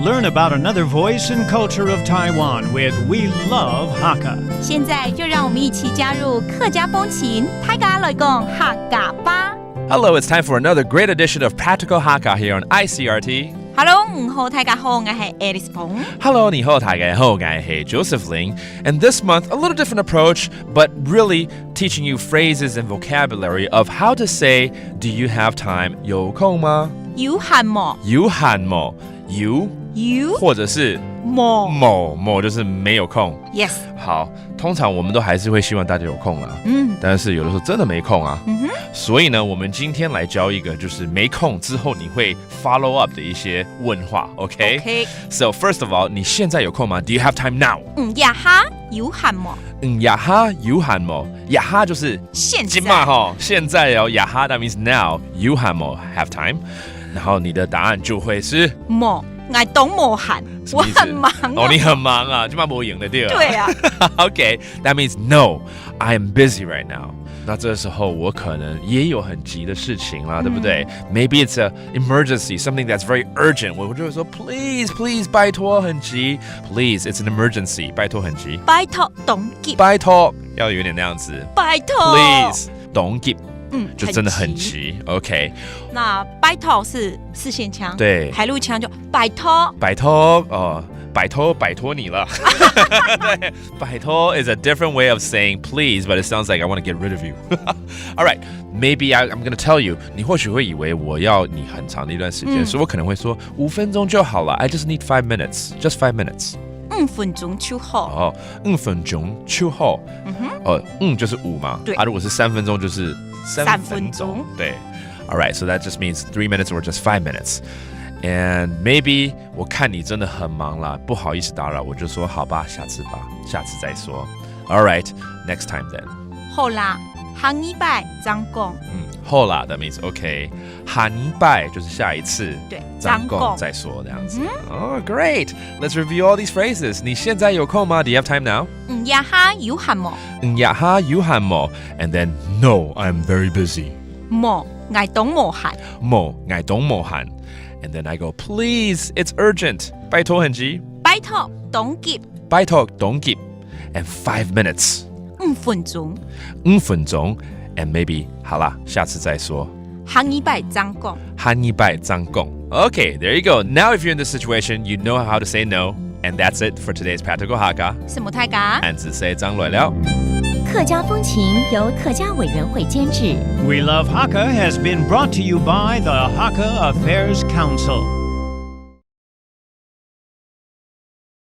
Learn about another voice and culture of Taiwan with We Love Hakka. 现在就让我们一起加入客家风情，大家来讲客家吧。Hello, it's time for another great edition of Practical Hakka here on ICRT.Hello, 你好，大家好，我是 Alice Pong. Hello, 你好，大家好，我是 Joseph Ling. And this month, a little different approach, but really teaching you phrases and vocabulary of how to say, do you have time? 有空吗？有闲吗？有闲吗？有或者是某就是没有空。Yes. 好，通常我们都还是会希望大家有空啦。但是有的时候真的没空啊。所以呢，我们今天来教一个就是没空之后你会 follow up 的一些问话 ，OK? So first of all, 你现在有空吗 ？Do you have time now? 呀哈，有闲吗？呀哈，有闲吗？呀哈就是现在现在哦。呀哈 that means now. 有闲吗 have time. 然后你的答案就会是我懂没闲，我很忙哦，你很忙啊，就没赢的对吧？对啊。Okay, that means no, I am busy right now. 那这时候我可能也有很急的事情啦，对不对？Maybe it's an emergency, something that's very urgent. 我就会说 please, 拜托，很急。Please, it's an emergency. 拜托，很急。拜托，don't give. 拜托，要有点那样子。拜托 ，Please, don't give. 就真的很急 ，OK。那拜托是四线腔，对，海陆腔就拜托，拜托你了。对，拜托 is a different way of saying please, but it sounds like I want to get rid of you. All right, maybe I'm going to tell you. 你或许会以为我要你很长的一段时间，所以我可能会说5分钟就好了。I just need 5 minutes, just 5 minutes. 5分钟就好。哦，5分钟就好。就是5嘛。对。如果是3分钟就是3分钟。对。All right, so that just means 3 minutes or just 5 minutes. And maybe 我看你真的很忙了，不好意思打扰，我就说好吧，下次再说。All right, next time then. 好啦，下礼拜再讲。好啦 that means okay. 下礼拜就是下一次。对，再讲再说这样子。Oh, great. Let's review all these phrases. 你现在有空吗？ Do you have time now? 呀哈，有闲吗？呀哈，有闲吗？ And then, no, I'm very busy. 我懂没闲。我懂没闲。And then I go, please, it's urgent. 拜托很急。拜托 don't give. 拜托 don't give. And 5 minutes. 5分钟。5分钟。And maybe, 好啦，下次再说。下礼拜再讲。下礼拜再讲。Okay, there you go. Now if you're in this situation, you know how to say no. And that's it for today's Practical Hakka. 什么大家？俺只say 张磊了。客家风情由客家委员会监制。We Love Hakka has been brought to you by the Hakka Affairs Council.